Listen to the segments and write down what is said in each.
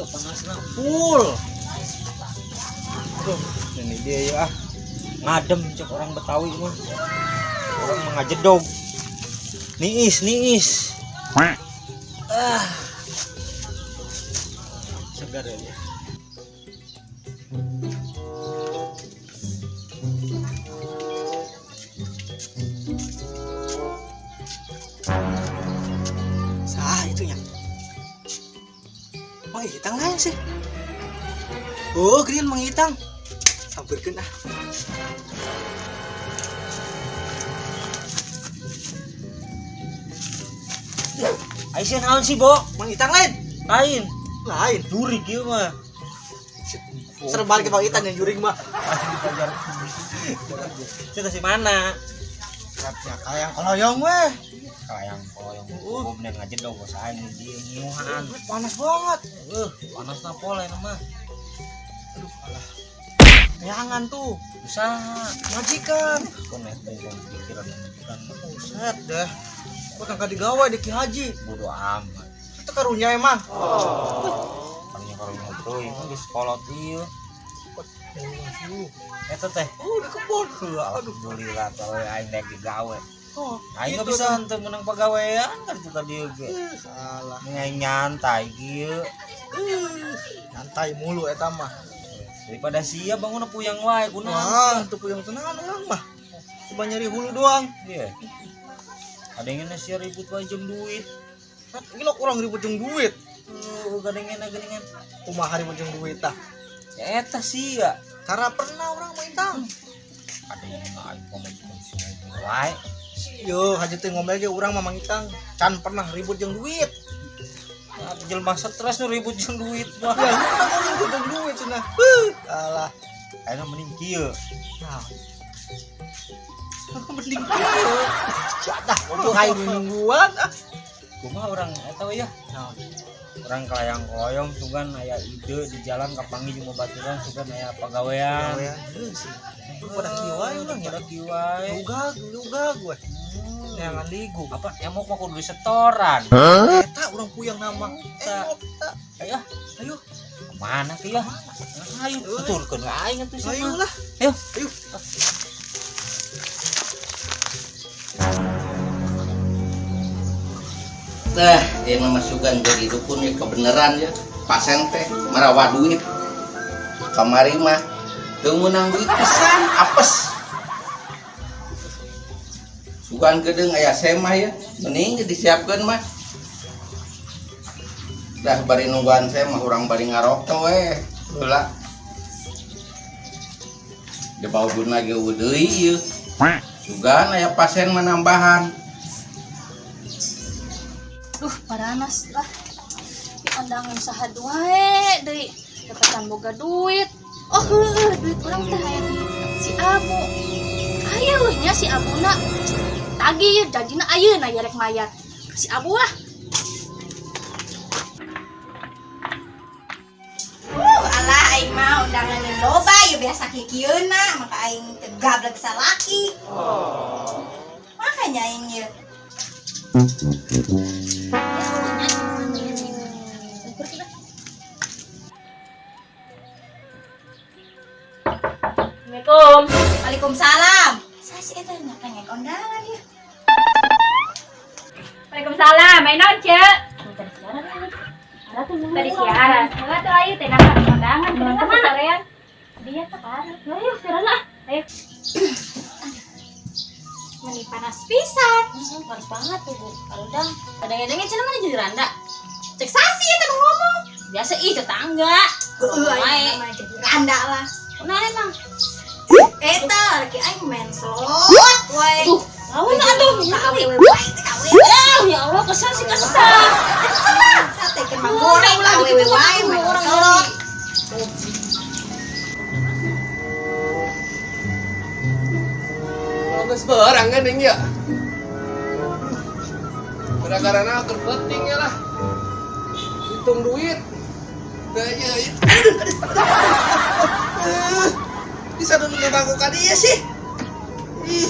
panasnya full. Aduh, ini dia ya. Ngadem cek orang Betawi mah. Orang mengajedog. Niis. Segar ya. Itunya Mang Itang lain sih. Oh green Mang Itang hampir kena. Aisyah naon sih Bo? Mang Itang lain jurig ieu mah. Serem balik ke Mang Itang yang jurig mah. Kita si mana? Ya kayak koloyong weh. Kayak koloyong. Bener ngajet dong bos aing di nyiuhan. Panas banget. Panas na pole mah. Aduh alah. Jangan tuh. Usaha majikan. Konek bong pikiran majikan. Buset dah. Kok tangka digawe di Ki Haji. Bodo amat. Itu karunya emang. Karunya teuing di sekolah ieu. Eta teh. Di kebon. Aduh alhamdulillah kalau aing naik digawe. Aing gitu bisa henteu menang pagawean kan itu tadi ge. Salah. Aing nyantai kieu. Nyantai mulu eta mah. Daripada sia bangunna puyang wae kunaon. Teu puyang tenan urang mah. Cuma nyari hulu doang. Iya. Ada yang sia ribut wae jeung duit. Ini lo kurang ribut jeung duit. Gadengan. Kumaha ribut jeung duit tah? Ya eta sia. Karena pernah orang main. Ada yang aing komentar sia wae. Yo, haji teh ngomel ge urang mah Mang Itang can pernah ribut jeung duit. Nah, jelema stres nu ribut jeung duit mah. Ya, ribut jeung duit cenah. Alah. Ayeuna mending kieu. Nah. Mending kieu. Dah, kudu aing mingguan. Kumaha urang eta we ya? Orang kelayang-keloyong sugan aya ide di jalan kapangi jeung babaturan sugan aya pagawean. Pada kieu wae urang pada kieu wae. Juga gue. Jangan ligu. Apa emok mah kudu setoran. Eta urang puyang nama. Ayo. Kemana kieu? Ayo tuturkeun aing atuh sih. Ayo lah. Ayo. Nah, yang memasukkan jadi dukun ya kebenaran ya. Pasen teh merawat duit. Kamari mah teu meunang duit pisan apes. Sugan gedeng aya semah ya, mending disiapkeun mah. Dah bari nungguan semah urang bari ngarokto we. Heula. Da bauduna ge deui ieu. Sugan aya pasien menambahan. Paranas lah. Dipandangan saha wae deui dapetan boga duit. Duit urang teh aya di si Abu. Aya we nya si Abuna. Tagi ye janjina ayeuna ya rek mayar. Si Abu lah. Alah aing mah undangan loba ya biasa kikieuna maka aing teu gablek salaki. Makanya aing ye. Assalamualaikum. Waalaikumsalam. Sasi eta nya pengen kondangan ya. Waalaikumsalam. Main naon, Cek? Tadi siaran. Enggak tuh ayo teh nang kondangan kita mah sorean. Dia teh parah. Ayo siaran lah. Ayo. Meni panas pisan. Panas banget tuh, Bu. Kadang kadang-kadang cenah mana jadi randa. Cek sasi eta nu ngomong. Biasa ih tetangga. Aing mah jadi randa lah. Nah emang. Eta laki aing main slot we. Lawan atuh Awewe wae teh kawe. ya Allah kesal sih kesal. Sate ke manggoreng awewe wae main slot. Geus berangan ning ya. Gara-garana keur penting ya lah. Hitung duit. Bisa dulu bangku ka dieu sih. Ih,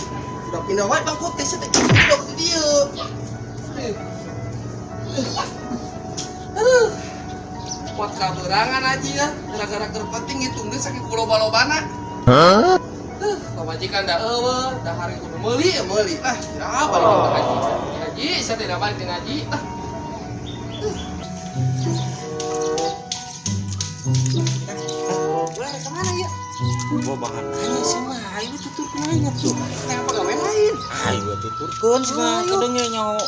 udah pindah wae bangku teh teh dok di dieu. spot kaberangan aja ya. Gara-gara terpenting hitung deh saking loba-lobana. Pamajikan dah dah hari kudu meuli. Ah, ya balik ke ngaji. Ngaji, saya tidak balik ke ngaji. Kemana ya? Gua banget nanya sih mah, ayo tutur nanya tuh. Kayak pegawai lain. Ayo tuturkeun sih mah, kadang nya nyaho.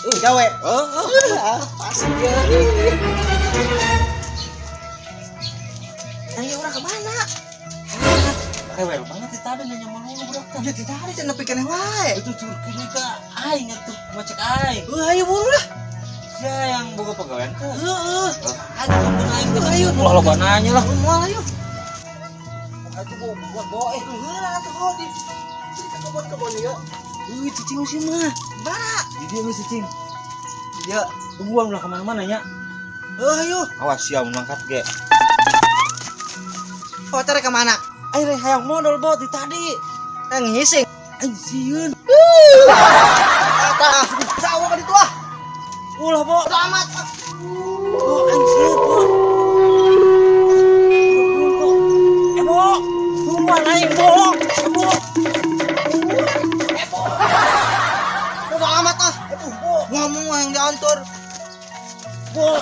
Gawe. Pasti dia. Ayo urang kemana? Rewel banget di tadi nanya mau budak teh. Ya tidak ada cenah pikeun wae. Itu turkeun ka aing atuh ngecek aing. Ayo buru lah. Ya yang boga pegawaian teh. Heeh. Ayo aing teh ayo lo nanya lah. Moal ayo. Atuh buat boe. Heeh atuh hodi. Kita kebon-kebon ieu. Cicing sih mah. Bara. Di dia mah cicing. Dia uang lah kemana-mana nya. Ayo. Awas ya mangkat ge. Oh, tarik ke mana? Ayo hayang modal bot di tadi. Yang ngising. Aing sieun. Tah, sawo ka ditu ah. Ulah bo. Selamat. Oh, aing sieun bo. Bo. Rumah lain bo. Bo. Bodo amat ah. Ngomong yang diantar. Bo.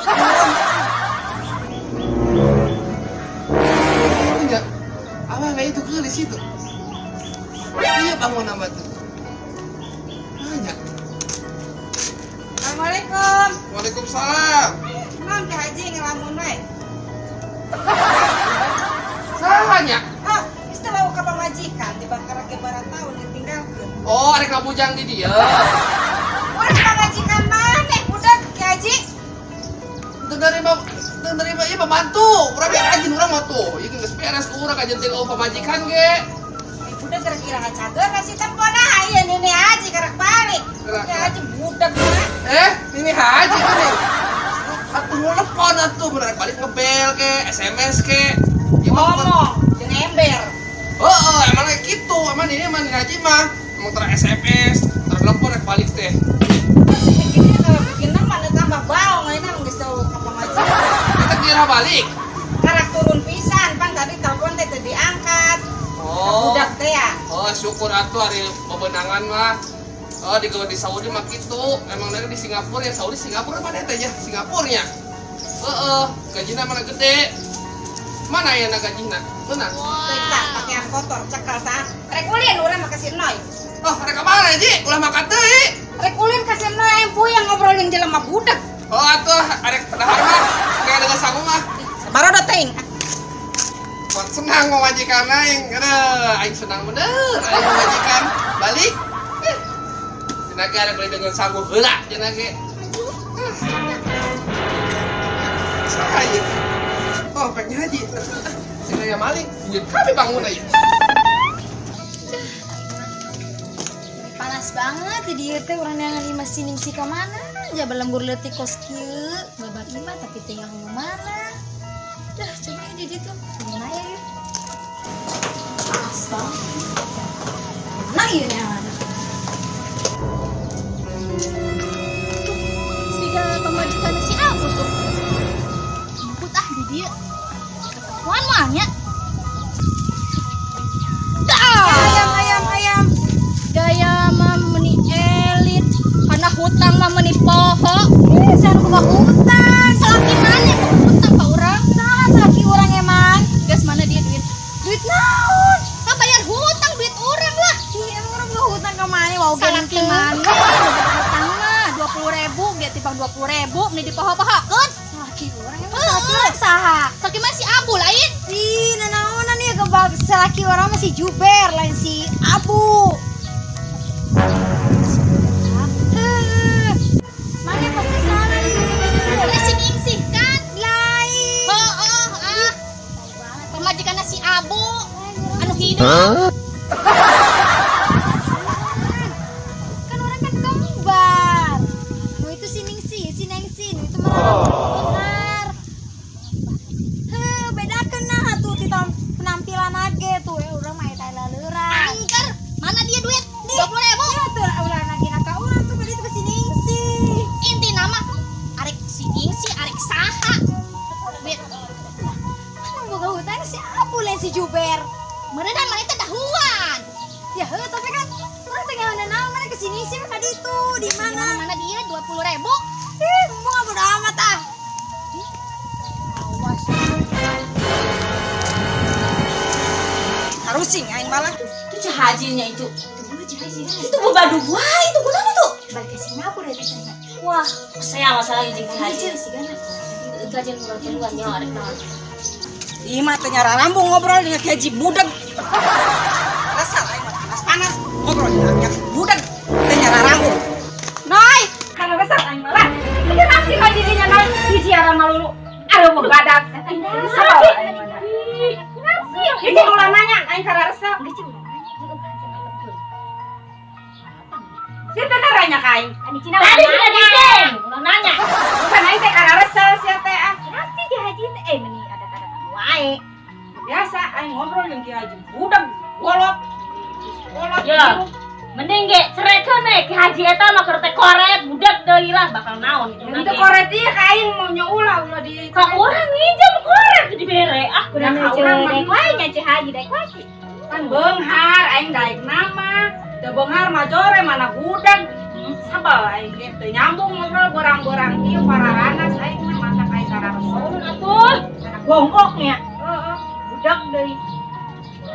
Enggak. Abang nggak itu ke di situ. Iya bangun nama tuh. Banyak. Assalamualaikum. Waalaikumsalam. Mam Ki Haji ngelamun we. Sahanya. Oh, istilah ka pamajikan di Bangkara ke barat tahun ditinggalkeun. Oh, ada kabujang di dia. Urang pamajikan maneh budak Ki Haji. Itu dari iya pembantu. Urang yang rajin urang mah tuh. Ieu geus beres ku urang kajen teh pamajikan ge. Budak kira-kira ngacager ka si tempona aya Nini Haji karak balik. Ki Haji budak mah. Ini haji kan nih. Atuh telepon atuh bener balik ngebel ke, SMS ke. Ngomong jeung ember. Oh, emang kayak gitu. Emang ini emang haji mah emang ter SMS, ter telepon rek balik teh. Ini kalau bikin mana tambah bau mainan geus tau ka pamajikan. Kita kira balik. Karak turun pisan pan tadi telepon teh teu diangkat. Oh. Budak teh ya. Oh, syukur atuh hari bebenangan mah. Oh, di Saudi mah gitu. Emang dari di Singapura ya, Singapura mana teh ya? Singapurnya. Gajinya mana gede. Mana ya gajina? Mana? Kita pakaian kotor cekal tah. Rek ulin urang mah kasih noy. Oh, mereka mana Ji? Ulah makan teh. Rek ulin kasih noy empu yang ngobrol yang jelema budak. Oh, atuh arek dahar mah kayak dengan sangu mah. Baru teuing. Buat senang majikan aing. Aing senang bener. Aing majikan balik. Cenah ge arek beli dengan sangu heula cenah ge. Saya. Oh, pengen haji. Cenah ya malik, duit kami bangun aja. Panas banget di dieu teh urang neangan di mesin si ka mana aja belembur leutik kos kieu babak imah tapi tinggal di mana. Dah coba di ditu. Gimana ya? Panas banget. Nah ieu neangan. Siga pamajikan si aku tuh. Jemput ah di dieu. Wan mangnya. Ayam. Gaya mah meni elit. Karena hutang mah meni poho. Saya buka hutang. Salaki mana buka hutang ka urang? Salah salaki urang emang. Gas mana dia duit? Duit naon? Ka bayar hutang duit urang lah. Emang urang buka hutang ka mana? Wow salaki mana? Hutang mah 20.000 dia timbang 20.000 meni dipoho-pohokeun. Salaki urang emang salaki saha? Salaki mah si Abu lain. Ih, nanaonan ya kebab salaki urang mah si Juber lain si Abu. Mana pasti salah racing sih kan lain. Pemajikan si Abu anu hidup. Kan orang kan kembar. Nu itu si Ningsih, si Nengsin itu benar. Bedakeun nah atuh di penampilan age tuh urang mah eta leurang. Angker, mana dia tapi kan orang tengah mana kesini sih tadi itu di mana? Mana dia 20.000? Mau bodo amat ah. Awas. Harusing aing malah. Itu cahajinya itu. Itu bebadu gua itu gunanya tuh. Balik ke Singapura ya tanya. Wah, saya masalah jeung cahaji. Si Gana. Gajian murah keluar nyawa arek naon. Ih mah teh nyara rambung ngobrol dengan Haji budak. Rasa aing mah panas-panas ngobrol dengan budak teh nyara rambung. Noi, Karena besar aing malah. Itu nasi ka dirinya naon hiji ara malulu. Aduh bebadak. Salah aing mah. Nasi. Hiji ulah nanya aing kara resep. Si teh nanya ka aing. Ani Cina Tadi sudah diceng. Ulah nanya. bukan aing teh kara resep sia teh ah. Nasi di haji teh meni ada wae. Biasa aing ngobrol jeung Ki Haji budak golot. Golot. Ya. Mending ge cerekeun we Ki Haji eta mah keur teh koret budak deui lah bakal naon itu. Itu koret ieu ka aing mau nyulah ulah di Kok urang ngijam koret dibere ah udah kudu ka urang mah Dek wae nya Ci Haji dek wae sih. kan beunghar aing daek nama. Teu beunghar mah jore mana budak. Sabal aing ge teu nyambung ngobrol borang-borang ieu pararanas aing mah mata aing kara resep. atuh. Bongkoknya. Heeh. Budak deui.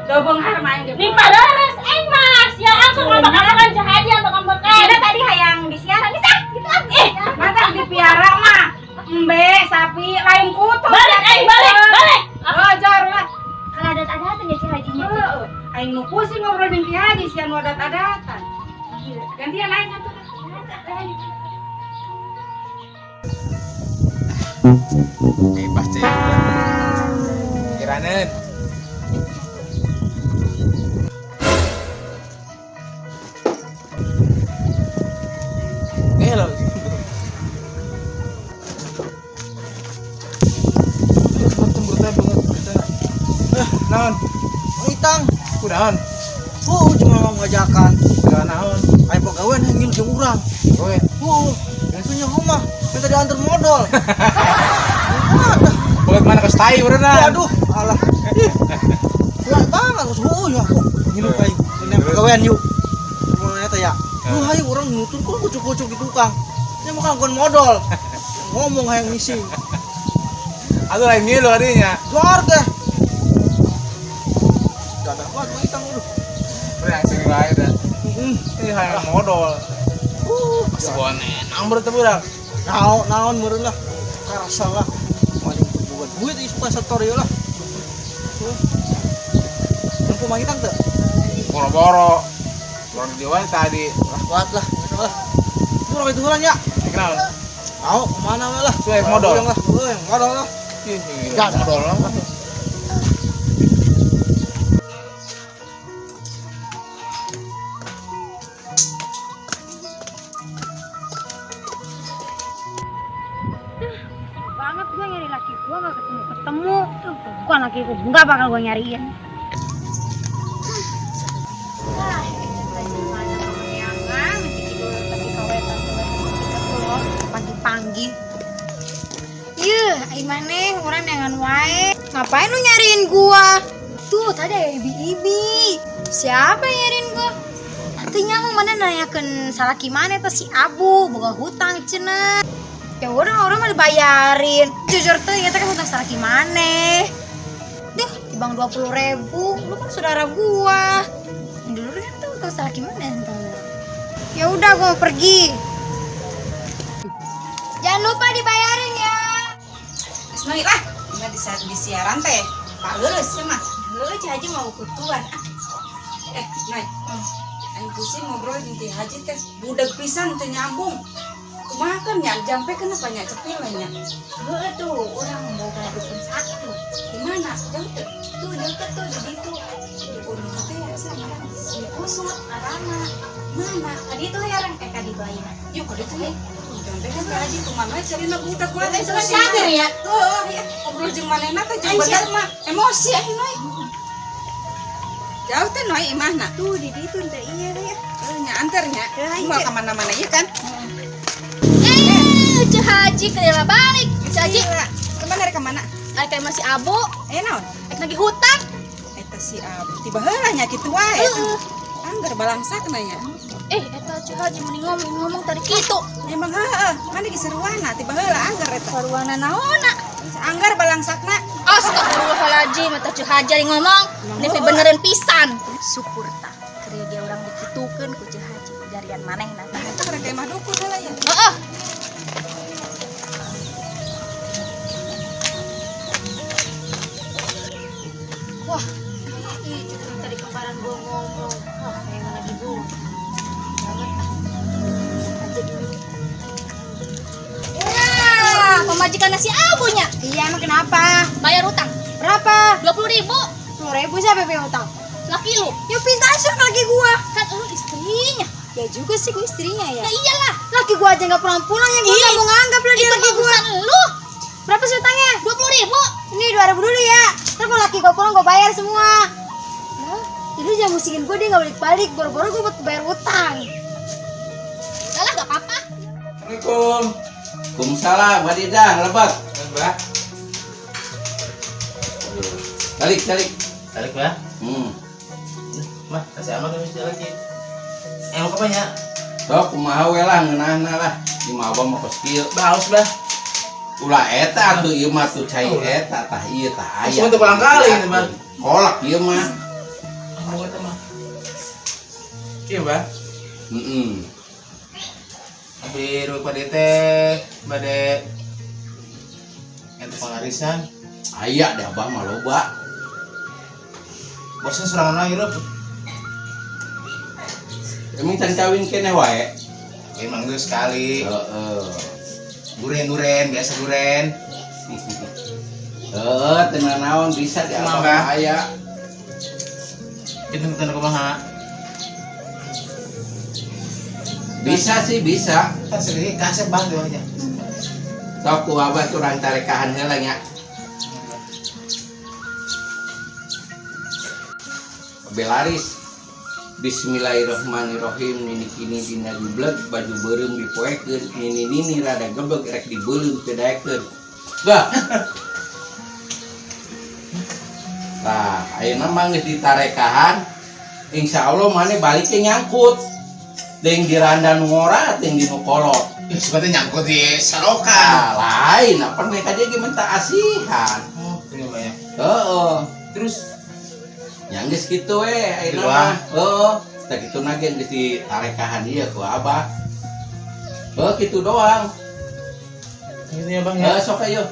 Teu beunghar mah aing ge. Di padares mas ya aku nggak bakal makan Ci Haji atau ngambek. Ada tadi hayang disiaran nih sak gitu ah. Mata dipiara mah. Embe, sapi, lain kutu. Balik aing balik. Jor lah. Kalau adat-adatan ya Ci Hajinya. Heeh. Aing nu pusing ngobrol jeung Ki Haji sian adat-adatan. Gantian aing atuh. Bebas cek kiranen lo naon Itang, kudaon cuma mau ngajakan. kudaon naon Ayo pegawai ngilu jeung urang. kowe Biasanya rumah minta diantar modal. kowe mana ke stai berenang Aduh, alah. Kuat banget ya. Ngilu kayu. Ini pegawaian yuk. Semuanya teh ya. Lu hayu orang nutun kok kucuk-kucuk di tukang. Ini bukan kon modal. Ngomong hayang ngisi. aku lain ngilu adinya Jor teh. Gak ada kuat itang lu. berenang sing wae dah ini hayang modal sebuah nenang berarti budak Naon meureun lah. Karasa lah. Mani buat duit ieu suka setor ieu lah. Mampu mangitang teu? boro-boro orang di Jawa tadi Lah kuat lah, gitu lah. Murah itu orang ya. kenal Mau kemana we lah? Cuek modal. Yang lah, yang modal lah. ya modal lah Banget gue nyari laki gue gak ketemu. Tuh, bukan laki gue nggak bakal gue nyariin. Pagi-pagi. Iya, gimana orang dengan wae. Ngapain lu nyariin gua? Tuh, tadi ada ibi-ibi. Siapa yang nyariin gua? Artinya mau mana nanyakan salah gimana tuh si Abu, boga hutang cenah. Ya udah orang mah dibayarin. Jujur tuh ya kan hutang salah gimana? Duh, dibang 20.000. Lu kan saudara gua. Dulu kan tuh hutang salah gimana tuh. Ya udah gua mau pergi. Jangan lupa dibayarin ya. Noi lah, ini di siaran teh. Pak Lulus mah. Lulus Ci Haji mau kutuan. Noi. Aing pusing ngobrol jeung Ki Haji teh. Budak pisan teu nyambung. Kumaha kan nya jampe kenapa nya cepil nya. Heuh tuh, orang mau ke dukun satu. Di mana? Jauh teh. Tuh deket tuh di ditu. Di kuning teh ya sama si kusut arana. Mana? Tadi tuh herang ka dibayar. Yuk ka ditu ya. Jampe kan Ki Haji kumaha carina budak gua teh sadar ya. Tuh, ya ngobrol jeung manehna teh jeung bener mah emosi aing Noi. Jauh teh Noi imahna. Tuh di ditu teh iya ya. Nya antarnya. Mau ka mana-mana ieu kan? Ci Haji kedela balik. Ci Haji Kemana rek kemana? ai kayak masih abu, Naon? lagi hutang. Eta si Abu. Tiba heula nya kitu wae. Heeh. anggar balangsak nanya. Eta Cih Haji mending ngomong tadi kitu. Emang mana diseruana tiba heula anggar eta. Sarwana naonna? Anggar balangsakna. Astagfirullahaladzim, eta Cih Haji ari ngomong. Nepi beneran pisan. Syukur tak. Keur dia orang dikitukeun ku Cih Haji jarian manehna. Eta rek mah dukun heula ya. Heeh. Wah, itu tadi kemarin gua ngomong. Wah, kayak lagi gua. Pemajikan si abunya. Iya emang kenapa? Bayar utang Berapa? 20.000. 10.000 siapa yang utang? Laki lu Ya pinta asyur laki gua. kan lu istrinya. Ya juga sih gua istrinya ya. Ya iyalah, Laki gua aja nggak pulang-pulang ya gua nggak mau nganggap lah dia itu laki gua. urusan lu. Berapa sih utangnya? 20.000. Ini 2.000 dulu ya. Ntar kalau laki gua pulang gua bayar semua. Nah, jadi jangan musikin gua dia nggak balik-balik. Boro-boro gua buat bayar utang. Udah lah, gak apa-apa. Assalamualaikum. Waalaikumsalam, Wadidang, lebak. Mbak. Balik. Balik, Mbak. Mah, kasih amat dong istirahat lagi. Mau ke banyak? Sok kumaha we lah ngeunahna lah. Di mah mah kos kieu. Baus, Mbak. Ulah eta atuh ieu mah tuh cai eta tah ieu tah aya. Cuma teu pulang kali ini, Mbak. Kolak ieu mah. Mau eta mah. Iya, Mbak. Heeh. Tapi ruwet pada teh, bade ente pengarisan. Aya deh Abah mah loba. Bosnya surangan lagi, Rob. Emang can kawin kene wae. Emang geus sekali. Heeh. Duren, biasa duren. Tenan naon bisa di Emang, Abah Mbak? mah aya. Itu tanda kumaha. Bisa sih bisa. Kan sedih kasih bantu aja. Sok ku Abah kurang tarekahan heula nya. Belaris. Bismillahirrahmanirrahim. Nini kini dina jublek baju beureum dipoekeun, nini rada gebeg rek dibeulung teu daekeun. Bah. Nah, ayeuna mah geus ditarekahan. Insyaallah maneh balik ke nyangkut. Ting di randan ngora, ting di nukolot. Ih, sebetulnya nyangkut di selokan. Lain, apa mereka dia minta asihan. Oh, ini banyak. Heeh. Terus Yang geus kitu we Gitu ayeuna mah. Heeh. Tah kitu na ge geus ditarekahan ieu ku Abah. Kitu doang. ini ya Bang ya. Sok ayo.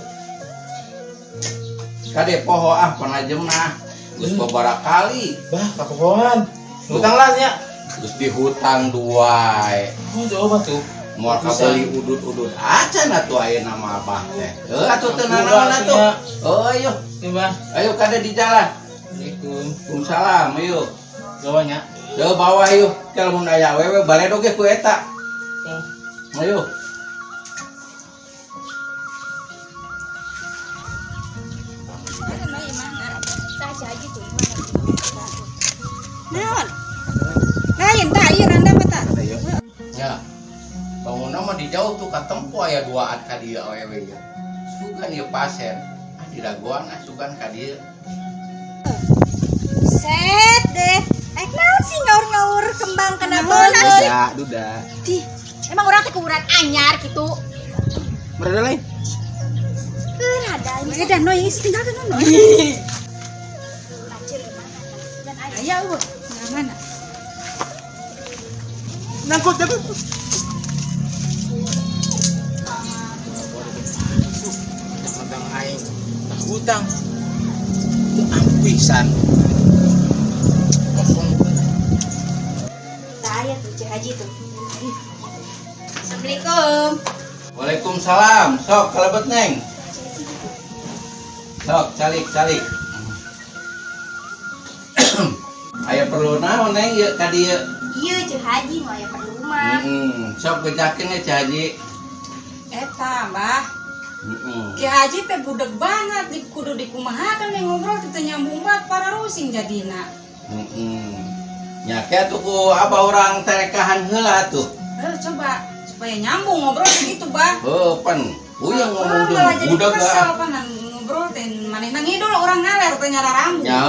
Kade poho panajemna. Geus babaraha kali. Bah, kapohoan. Utang lah nya. Geus dihutang duai. Oh, coba tuh. Moal kabeli udut-udut acan atuh ayeuna mah Abah teh. Atuh teu Udah, nanaon atuh. atunya. Ayo. Ini Bang. Ayo kade di jalan. Assalamualaikum. Waalaikumsalam, ayo. Gawanya. Ke bawah yuk, kalau mun aya awewe baredo ge ku eta. Ayo. Naon? Lain tah ieu randa mah tah. Ya. Bangunna mah di jauh tuh katempo aya duaan ka dieu awewe ge. Sugan ieu pasien. Diraguan sugan ka dieu. Set deh. Naon sih ngaur-ngaur kembang kena bola sih? Ya, duda. Di, emang orang teh kuburan anyar gitu. Berada lain. Kerada Eh dah no yang tinggal kan no. Aya eueuh, mana? Nangkut tapi. Tentang aing hutang. Itu ampisan. Saya tuh Cik Haji tuh. Assalamualaikum. Waalaikumsalam. Sok kalebet Neng. Sok calik. Aya perlu naon Neng ieu ka dieu? Iya Cik Haji mau ya perlu mah. Sok bejakeun ya Cik Haji. Eta Mbah. Ki Haji teh budeg banget di kudu dikumahakeun yang ngobrol teh nyambung banget para rusing jadina. Nya ke atuh ku Abah urang tarekahan heula tuh. Coba supaya nyambung ngobrol gitu, Bah. Pan. Uyang ngomong malah jadi budak kesel ah. panan ngobrol teh manehna ngidul urang ngaler teh nyara rambut. Ya,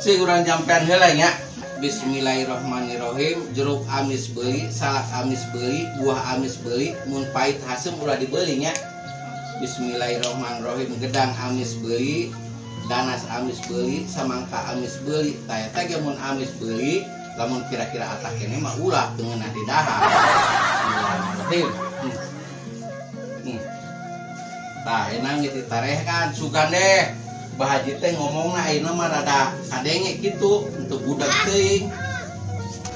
cing urang jampean heula nya. Bismillahirrahmanirrahim. Jeruk amis beli, salak amis beli, buah amis beli, mun pahit hasem ulah dibelinya. Bismillahirrahmanirrahim. Gedang amis beli, danas amis beli, samangka amis beli. Taya ge mun amis beli, lamun kira-kira atak ini mah ulah dengan di dahar. Tah enang gitu tarehkan sugan deh. Bahaji teh ngomongna ayeuna mah rada kadenge kitu untuk budak teuing.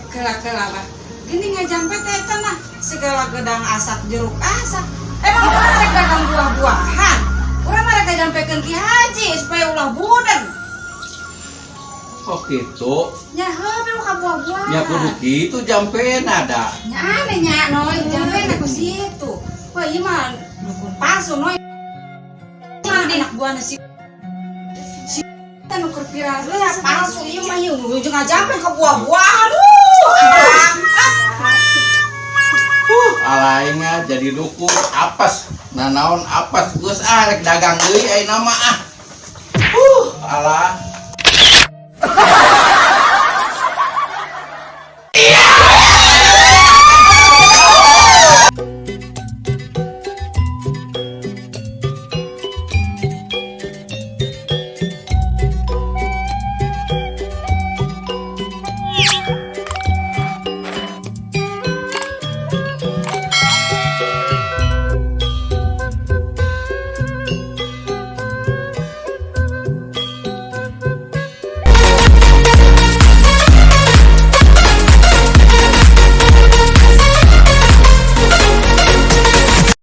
Kela-kela mah gini ngajampe teh eta mah segala gedang asak jeruk asak. Emang urang rek dagang buah-buahan. Urang mah rek ngajampekeun Ki Haji supaya ulah budak. Oh gitu. Nya heuh ka buah-buahan. Ya kudu kitu jampena da. Nya aneh nya noy jampena ku situ. Wah ieu mah dukun palsu noy. Mah dinak buahna si nuker viral ya palsu ieu mah ieu ujung ngajampe ka buah-buahan. Alaingnya jadi dukun apes. Nah naon apes geus rek dagang deui ayeuna mah ah. Alah.